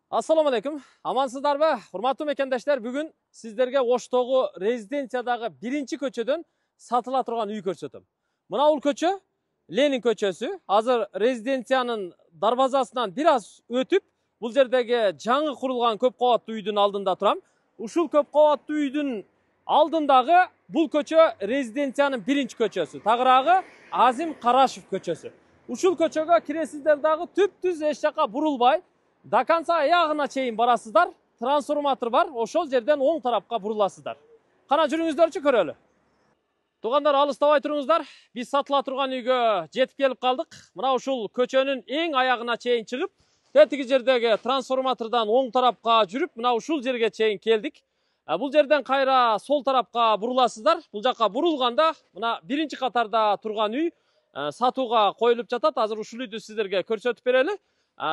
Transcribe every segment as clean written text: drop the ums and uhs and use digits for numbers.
Assalamu alaikum. Amansızdarбы? Урматтуу мекендештер, бүгүн сиздерге Оштогу резиденциядагы биринчи көчөдөн сатыла турган үй көрсөтөм. Мына бул көчө Ленин көчөсү. Азыр резиденциянын дарбазасынан бир аз өтүп, бул жердеги жаңы курулган көп кабаттуу үйдүн алдында турам. Ушул көп кабаттуу үйдүн алдындагы бул көчө резиденциянын биринчи көчөсү. Тагыраагы Азим Карашев көчөсү. Ушул көчөгө киресиздер дагы түп-түз эч жака бурулбай, до конца аягына чейин барасыздар. Трансформатор бар, ошол жерден оң тарапка буруласыздар. Кана жүрүңүздөрчү көрөлү. Туугандар, алыстабай туруңуздар. Биз сатыла турган үйгө жетип келип калдык. Мына ушул көчөнүн эң аягына чейин чыгып, тетиги жердеги трансформатордон оң тарапка жүрүп, мына ушул жерге чейин келдик. Бул жерден кайра сол тарапка буруласыздар. Бул жака бурулганда мына биринчи катарда турган үй сатууга коюлуп жатат. Азыр ушул үйдү сиздерге көрсөтүп берели.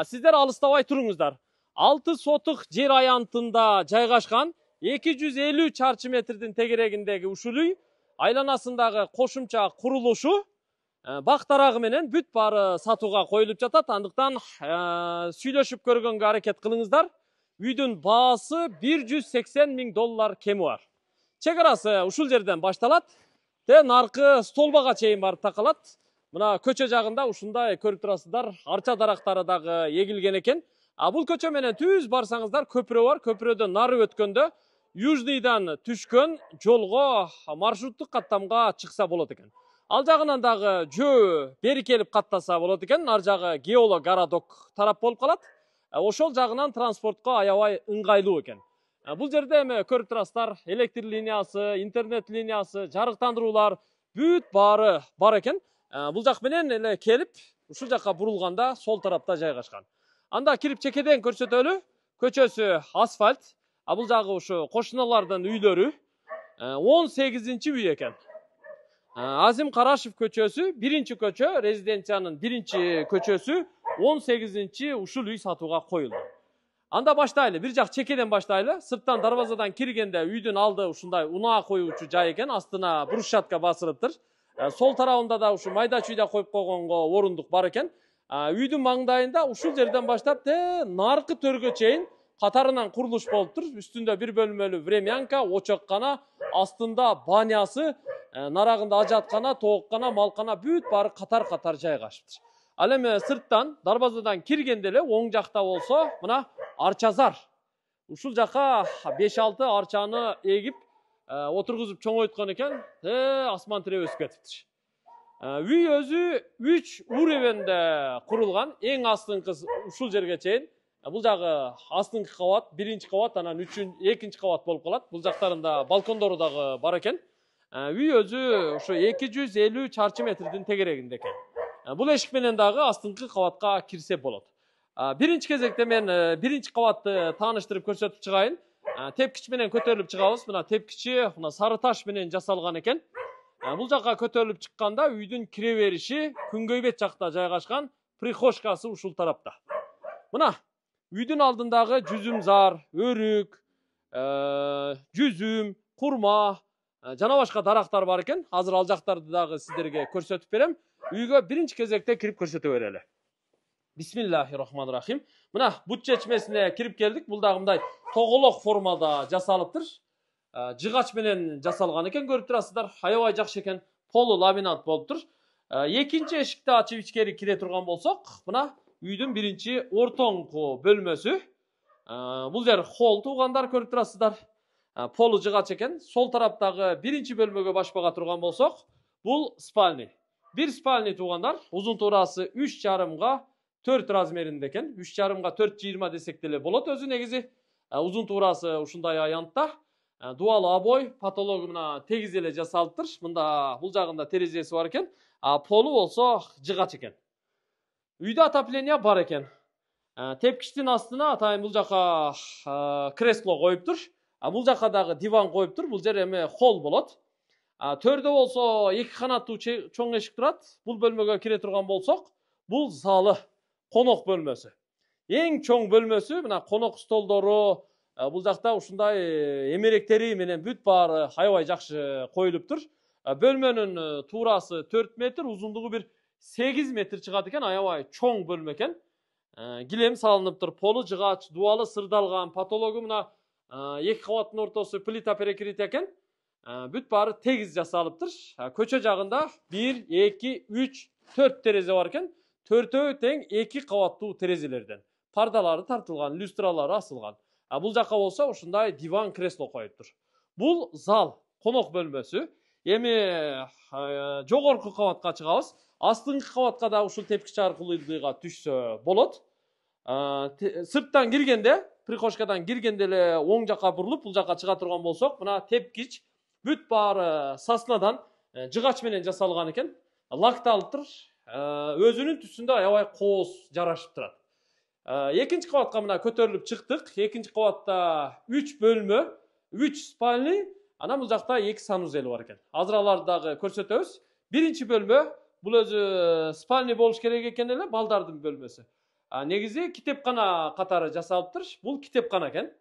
Сиздер алыстабай туруңуздар. 6 сотук жер аянтында жайгашкан 250 чарчы метрдин тегерегиндеги ушул үй айланасындагы кошумча курулушу бак дарагы менен бүт баары сатууга коюлуп жатат. Андыктан сүйлөшүп көргөнгө аракет кылыңыздар. Үйдүн баасы $180,000 кеми бар. Чек арасы ушул жерден башталат. Наркы столбага чейин барып такалат. Мына көчө жагында ушундай көрүп турасыздар, арча дарактары дагы эгилген экен. Бул көчө менен түз барсаңыздар көпүрө бар. Көпүрөдөн нары өткөндө Южныйдан түшкөн жолго маршруттук каттамга чыкса болот экен. Ал жагынан дагы жөө бери келип каттаса болот экен. Ар жагы геолог городок тарап болуп калат. Ошол жагынан транспортко аябай ыңгайлуу экен. Бул жерде эми көрүп турасыздар, электр линиясы, интернет линиясы, жарыктандыруулар бүт баары бар экен. Бул жак менен эле келип, ушул жакка бурулганда сол тарапта жайгашкан. Анда кирип чекеден көрсөтөлү. Көчөсү асфальт. Бул жагы ушу кошуналардын үйлөрү. 18-чи үй экен. Азим Карашев көчөсү, биринчи көчө, резиденциянын биринчи көчөсү, 18-чи ушул үй сатууга коюлду. Анда баштайлы, бир жак чекеден баштайлы. Сырттан дарбазадан киргенде үйдүн алды ушундай унаа коюучу жай экен, астына брусчатка басылыптыр. Сол тарабында да ушу майда чүйдө коюп койгонго орундук бар экен. Үйдүн маңдайында ушул жерден баштап наркы төргө чейин катарынан курулуш болуптур. Үстүндө бир бөлмөлүү времянка, очоккана, астында банясы, нарагында ажаткана, тооккана, малкана бүт баары катар-катар жайгашыптыр. Ал эми сырттан дарбазадан киргенде эле оң жакта болсо, мына арчазар. Ушул жака 5-6 арчаны эгип отургузуп чоңойткон экен, асман тире өсүп кетиптир. Үй өзү 3 уровеньде курулган, эң астыңкы ушул жерге чейин. Бул жагы астыңкы кабат, биринчи кабат, анан экинчи кабат болуп калат. Бул жактарында балкондору дагы бар экен. Үй өзү ушу 250 чарчы метрдин тегерегинде экен. Бул эшик менен дагы астыңкы кабатка кирсе болот. Биринчи кезекте мен биринчи кабатты тааныштырып көрсөтүп чыгайын. Тепкич менен көтөрүлүп чыгабыз. Мына тепкичи мына сары таш менен жасалган экен. Бул жакка көтөрүлүп чыкканда үйдүн кире бериши күнгөйбет жакта жайгашкан, прихожкасы ушул тарапта. Мына үйдүн алдындагы жүзүм зар, өрүк, жүзүм, курма, жана башка дарактар бар экен. Азыр ал жактарды дагы сиздерге көрсөтүп берем. Үйгө биринчи кезекте кирип көрсөтө берели. Бисмиллахиррахманиррахим. Мына бут чечмесине кирип келдик. Бул дагы мындай тоголок формада жасалыптыр. Жыгач менен жасалган экен, көрүп турасыздар. Аябай жакшы экен. Полу ламинат болуптур. Экинчи эшикти ачып ичкери кире турган болсок, мына үйдүн биринчи ортоңку бөлмөсү. Бул жер холл, туугандар, көрүп турасыздар. Полу жыгач экен. Сол тараптагы биринчи бөлмөгө башпага турган болсок, бул спальня. Бир спальня, туугандар, узун туурасы 3,5 4 размеринде экен. 3,5 4,20 десек деле болот өзү негизи. Узун туурасы ушундай аянтта. Дуал обой, потологу мына тегиз эле жасалыптыр. Мында бул жагында терезеси бар экен. Полу болсо жыгач экен. Үйдө отопление бар экен. Тепкичтин астына атайын бул жака кресло коюптур. Бул жака дагы диван коюптур. Бул жер эми холл болот. Төрдө болсо 2 канаттуу чоң эшик турат. Бул бөлмөгө кире турган болсок, бул залы, конок бөлмөсү. Эң чоң бөлмөсү, мына конок столдору, бул жакта ушундай эмеректери менен бүт баары аябай жакшы коюлуптур. Бөлмөнүн туурасы 4 метр, узундугу бир 8 метр чыгат экен, аябай чоң бөлмө экен. Килем салыныптыр. Полу жыгач, дуалы сырдалган, патологу мына 2 кабаттын ортосу плита перекрит экен. Бүт бары тегиз жасалыптыр. Көчө жагында 1, 2, 3, 4 терезе бар экен. Төртөө тең 2 кабаттуу терезелерден. Пардалары тартылган, люстралары асылган. Бул жакка болсо ушундай диван, кресло коюптур. Бул зал, конок бөлмөсү. Эми жогорку кабатка чыгабыз. Астыңкы кабатка да ушул тепкич аркылууга түшсө болот. Сырттан киргенде, прихожкадан киргенде эле оң жакка бурулуп, бул жакка чыга турган болсок, мына тепкич бүт баары саснадан жыгач менен жасалган экен. Лакталыптыр. Өзүнүн түсүндө аябай кооз жарашып турат. Экинчи кабатка мына көтөрүлүп чыктык. Экинчи кабатта 3 бөлмө, 3 спальный, анан бул жакта 2 санузел бар экен. Азыр аларды дагы көрсөтөбүз. Биринчи бөлмө бул өзү спальный болуш керек экен эле, балдардын бөлмөсү. Негизи китепкана катары жасалыптыр. Бул китепкана экен.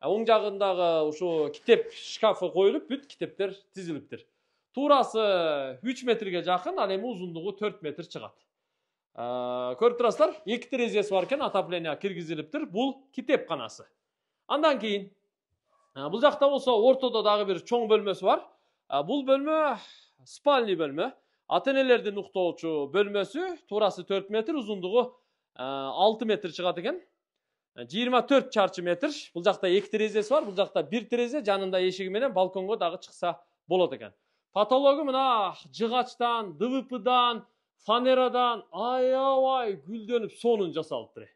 Оң жагындагы ушу китеп шкафы коюлуп, бүт китептер тизилиптир. Туурасы 3 метрге жакын, ал эми узундугу 4 метр чыгат. Көрүп турасыздар, 2 терезеси бар экен, отопление киргизилиптир. Бул китепканасы. Андан кийин бул жакта болсо ортодо дагы бир чоң бөлмөсү бар. Бул бөлмө спальный бөлмө. Ата-энелердин уктоочу бөлмөсү, туурасы 4 метр, узундугу 6 метр чыгат экен. 24 чарчы метр. Бул жакта 2 терезеси бар, бул жакта 1 терезе, жанында эшиги менен балконго дагы чыкса болот экен. Патологу мына жыгачтан, ДВПдан, фанерадан аябай гүлдөнүп сонун жасалыптыр.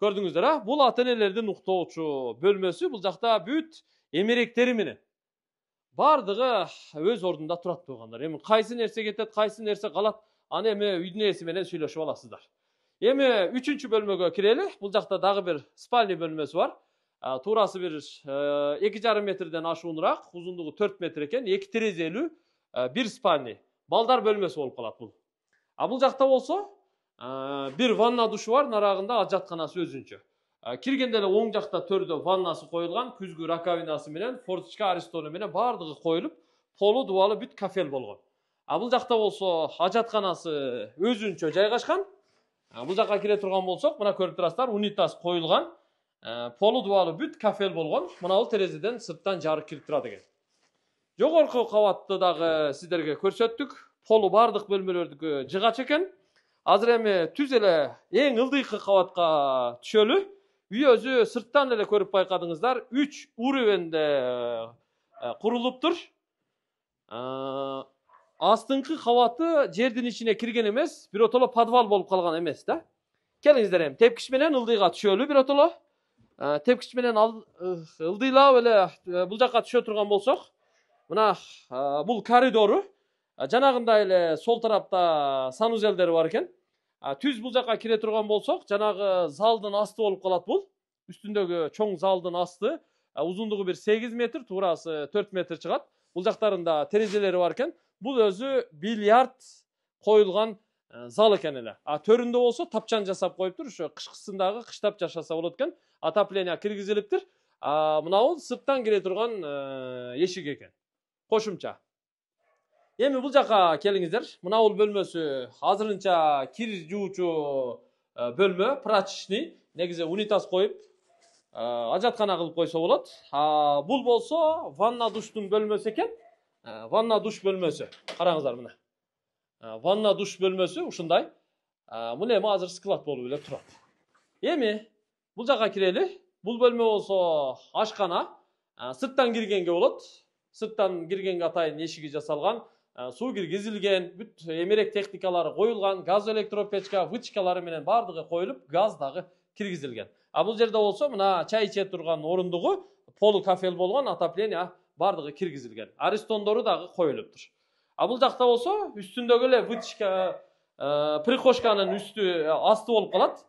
Көрдүңүздөр, бул ата-энелердин уктоочу бөлмөсү, бул жакта бүт эмеректери менен бардыгы өз ордунда турат тургандар. Эми кайсы нерсе кетет, кайсы нерсе калат, аны эми үйдүн ээси менен сүйлөшүп аласыздар. Эми 3-чү бөлмөгө кирели. Бул жакта дагы бир спальный бөлмөсү бар. Туурасы бир 2,5 метрден ашууnuраак, узундугу 4 метр экен, 2 терезелүү, 1 спальный. Балдар бөлмөсү болуп калат бул. Бул жакта болсо бир ванна душу бар, нарагында ажатканасы өзүнчө. Киргенде эле оң жакта төрдө ваннасы коюлган, күзгү раковинасы менен, форточка, арестону менен бардыгы коюлуп, полу дубалы бүт кафел болгон. Бул жакта болсо ажатканасы өзүнчө жайгашкан. Бул жакка кире турган болсок, мына көрүп турасыздар, унитаз коюлган, полу дубалы бүт кафел болгон. Мына бул терезеден сырттан жарык кирип турат экен. Жогорку кабатты дагы сиздерге көрсөттүк. Полу бардык бөлмөлөрдүкү жыгач экен. Азыр эми түз эле эң ылдыйкы кабатка түшөлү. Үй өзү сырттан эле көрүп байкадыңыздар, 3 уровеньде курулуптур. Астыңкы кабаты жердин ичине кирген эмес, биротоло подвал болуп калган эмес да. Келиңиздер эми тепкич менен ылдыйга түшөлү биротоло. Тепкич менен ылдыйлап эле бул жакка түшө турган болсок, мына бул коридору. Жанагындай эле сол тарапта санузелдери бар экен. Түз бул жакка кире турган болсок, жанагы залдын асты болуп калат бул. Үстүндөгү чоң залдын асты, узундугу бир 8 метр, туурасы 4 метр чыгат. Бул жактарында терезелери бар экен. Бул өзү бильярд коюлган зал экен эле. Төрүндө болсо тапчан жасап коюптур, ошо кышкысындагы кыштап жашаса болот экен. Отопление киргизилиптир. Мына бул сырттан кире турган эшик экен. Кошумча. Эми бул жака келиңиздер. Мына бул бөлмөсү азырынча кир жуучу бөлмө, прачечный. Негизи унитаз коюп, ажаткана кылып койсо болот. Бул болсо ванна душтун бөлмөсү экен. Ванна душ бөлмөсү. Караңыздар мына. Ванна душ бөлмөсү ушундай. Муну эми азыр склад болуп эле турат. Эми бул жака кирели. Бул бөлмө болсо ашкана. Сырттан киргенге болот. Сырттан киргенге атайын эшиги жасалган. Суу киргизилген, бүт эмерек техникалары коюлган, газ электропечка, вытяжкалары менен бардыгы коюлуп, газ дагы киргизилген. Бул жерде болсо мына чай иче турган орундугу полу кафел болгон, отопление бардыгы киргизилген. Арестондору дагы коюлуптур. Бул жакта болсо үстүндөгү эле вытяжка, прихожканын үстү асты болуп калат.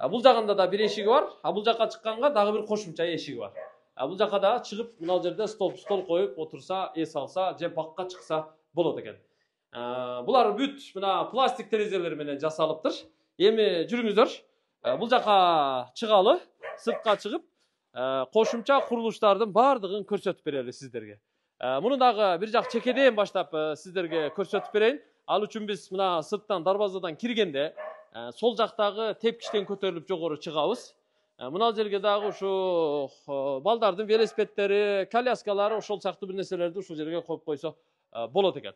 Бул жагында да бир эшиги бар. Бул жакка чыкканга дагы бир кошумча эшиги бар. Бул жакка да чыгып, мына жерде стол коюп отурса, эс алса, же бакка чыкса болот экен. Булар бүт мына пластик терезелер менен жасалыптыр. Эми жүрүңүздөр. Бул жака чыгалы, сыртка чыгып, кошумча курулуштардын бардыгын көрсөтүп берели сиздерге. Муну дагы бир жак чекеден баштап сиздерге көрсөтүп берейин. Ал үчүн биз мына сырттан дарбазадан киргенде сол жақтағы тепкіштен көтеріліп жоғары шығабыз. Мына жерге дағы ушу балдардын велосипедтери, коляскалары, ошол сыяктуу бир нерселерди ушул жерге коюп койсо болот экен.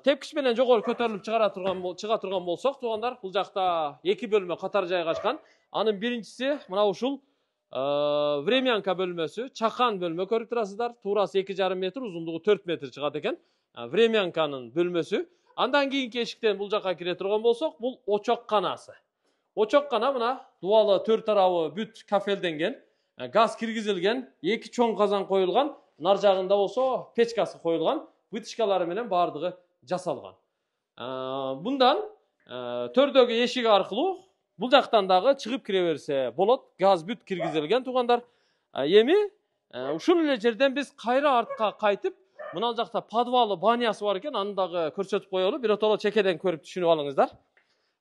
Тепкич менен жогору көтөрүлүп чыга турган болсок, туугандар, бул жакта эки бөлмө катар жайгашкан. Анын биринчиси мына ушул времянка бөлмөсү, чакан бөлмө көрүп турасыздар. Туурасы 2,5 метр, узундугу 4 метр чыгат экен. Времянканын бөлмөсү. Андан кийинки эшиктен бул жакка кире турган болсок, бул очок канасы. Очок кана мына дуалы төр тарабы бүт кафелденген, газ киргизилген, эки чоң казан коюлган, нар жагында болсо печкасы коюлган, вытяжкалары менен бардыгы жасалган. Bundan төрдөгү эшик аркылуу бул жактан дагы чыгып кире берсе болот. Газ бүт киргизилген туугандар. Эми ушул эле жерден биз кайра артка кайтып, мына жакта подвалы, банясы бар экен, аны дагы көрсөтүп коелу. Биротоло чекеден көрүп түшүнүп алыңыздар.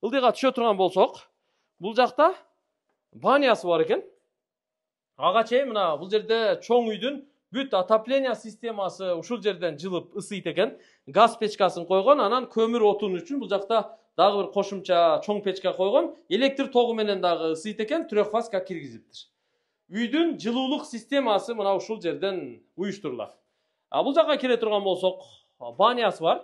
Ылдыйга түшө турган болсок, бул жакта банясы бар экен. Ага чейин мына бул жерде чоң үйдүн бүт отопление системасы ушул жерден жылып ысыйт экен. Газ печкасын койгон, анан көмүр отун үчүн бул жакта дагы бир кошумча чоң печка койгон. Электр тогу менен дагы ысыйт экен, трехфазка киргизиптир. Үйдүн жылуулук системасы мына ушул жерден уюштурулат. Бул жакка кире турган болсок, банясы бар.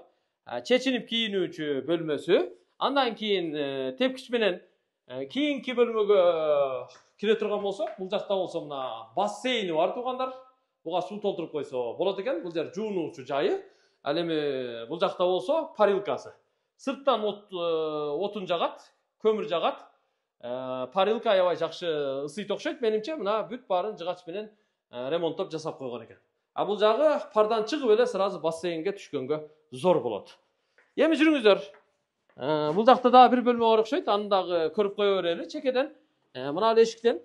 Чечинип кийинүүчү бөлмөсү. Андан кийин тепкич менен кийинки бөлмөгө кире турган болсок, бул жакта болсо мына бассейни бар туугандар. Буга суу толтуруп койсо болот экен. Бул жер жуунуучу жайы. Ал эми бул жакта болсо парилкасы. Сырттан отун жагат, көмүр жагат. Парилка аябай жакшы ысыйт окшойт. Менимче мына бүт баарын жыгач менен ремонттоп жасап койгон экен. Бул жагы пардан чыгып эле сразу бассейнге түшкөнгө зор болот. Эми жүрүңүздөр. Бул жакта дагы бир бөлмө бар окшойт. Аны дагы көрүп кое берели. Чекеден мына эле эшиктен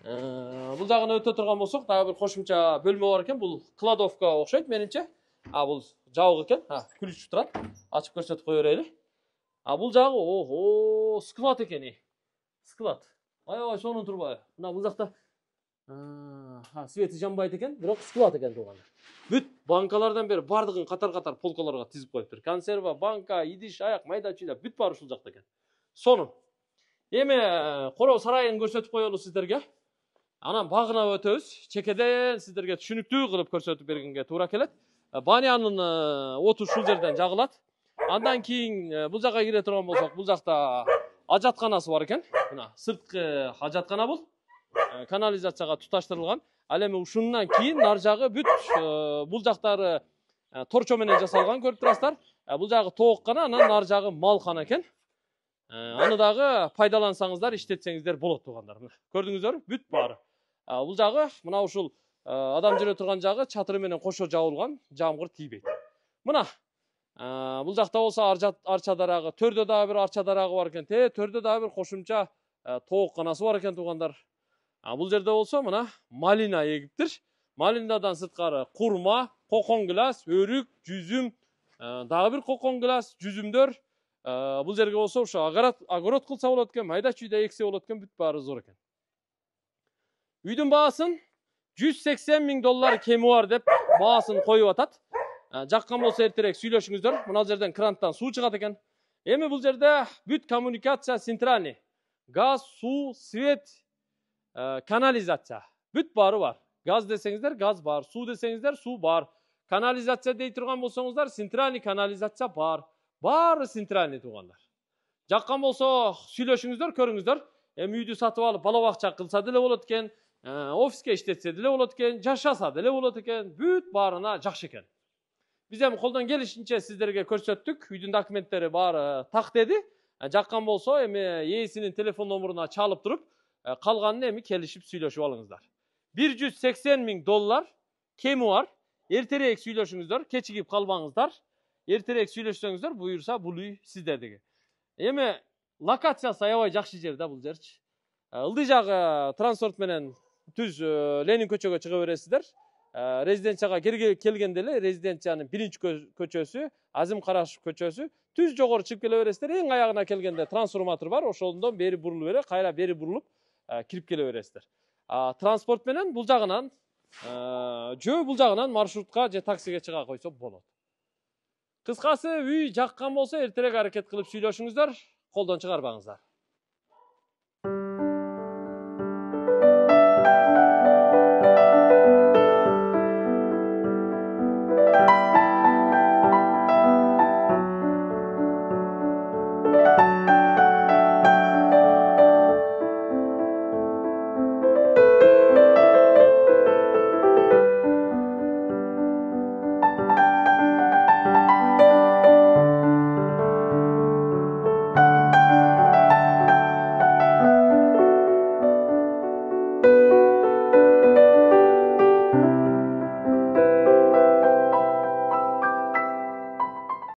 бул жагына өтө турган болсок, дагы бир кошумча бөлмө бар экен. Бул кладовка окшойт менимче. Бул жабык экен. Ключ турат. Ачып көрсөтүп кое берели. Бул жагы склад экен. Склад. Аябай сонун турбайбы? Мына бул жакта свети жанбайт экен, бирок склад экен туугандар. Бүт банкалардан бери бардыгын катар-катар полкаларга тизип коюптур. Консерва, банка, идиш, аяк, майда чүйдө бүт баары ушул жакта экен. Сонун. Эми короо сарайын көрсөтүп коелу сиздерге. Анан багына өтөбүз. Чекеден сиздерге түшүнүктүү кылып көрсөтүп бергенге туура келет. Банянын оту ушул жерден жагылат. Андан кийин бул жакка кире турган болсок, бул жакта ажатканасы бар экен. Мына сырткы ажаткана бул. Канализацияга туташтырылган. Ал эми ушундан кийин нар жагы бүт бул жактары торчо менен жасалган көрүп турасыздар. Бул жагы тооккана, анан нар жагы малкана экен. Аны дагы пайдалансаңыздар, иштетсеңиздер болот туугандар. Көрдүңүздөр, бүт баары. Бул жагы мына ушул адам жүрө турган жагы чатыры менен кошо жабылган, жамгыр тийбейт. Мына бул жакта болсо арча дарагы, төрдө дагы бир арча дарагы бар экен. Төрдө дагы бир кошумча тоокканасы бар экен туугандар. Бул жерде болсо мына малина эгиптир. Малинадан сырткары курма, кокон гилас, өрүк, жүзүм, дагы бир кокон гилас, жүзүмдөр. Бул жерге болсо ошо огород кылса болот экен, майда чүйдө эксе болот экен, бүт баары зор экен. Үйдүн баасын $180,000 кеми бар деп баасын коюп атат. Жаккан болсо эртерээк сүйлөшүңүздөр. Мына жерден кранттан суу чыгат экен. Эми бул жерде бүт коммуникация центральный. Газ, суу, свет, канализация. Бүт баары бар. Газ десеңиздер, газ бар. Суу десеңиздер, суу бар. Канализация дей турган болсоңуздар, центральный канализация бар. Баары центральный туугандар. Жаккан болсо сүйлөшүңүздөр, көрүңүздөр. Эми үйдү сатып алып бала бакча кылса деле болот экен, офиске иштетсе деле болот экен, жашаса деле болот экен. Бүт баарына жакшы экен. Биз эми колдон келишинче сиздерге көрсөттүк. Үйдүн документтери баары так деди. Жаккан болсо эми ээсинин телефон номуруна чалып туруп, калганын эми келишип сүйлөшүп алыңыздар. $180,000 кеми бар. Эртерээк сүйлөшүңүздөр, кечигип калбаңыздар. Эртерээк сүйлөшсөңүздөр, буюрса бул үй сиздердиги. Эми локациясы аябай жакшы жер да бул жерчи. Ылдый жагы транспорт менен түз Ленин көчөгө чыга бересиздер. Резиденцияга келгенде эле резиденциянын биринчи көчөсү, Азим Карашев көчөсү, түз жогору чыгып келе бересиздер. Эң аягына келгенде трансформатор бар, ошондон бери бурулуп эле, кайра бери бурулуп кирип келе бересиздер. Транспорт менен бул жагынан бул жагынан маршрутка же таксиге чыга койсо болот. Кыскасы үй жаккан болсо эртерээк аракет кылып сүйлөшүңүздөр. колдон чыгарбаңыздар.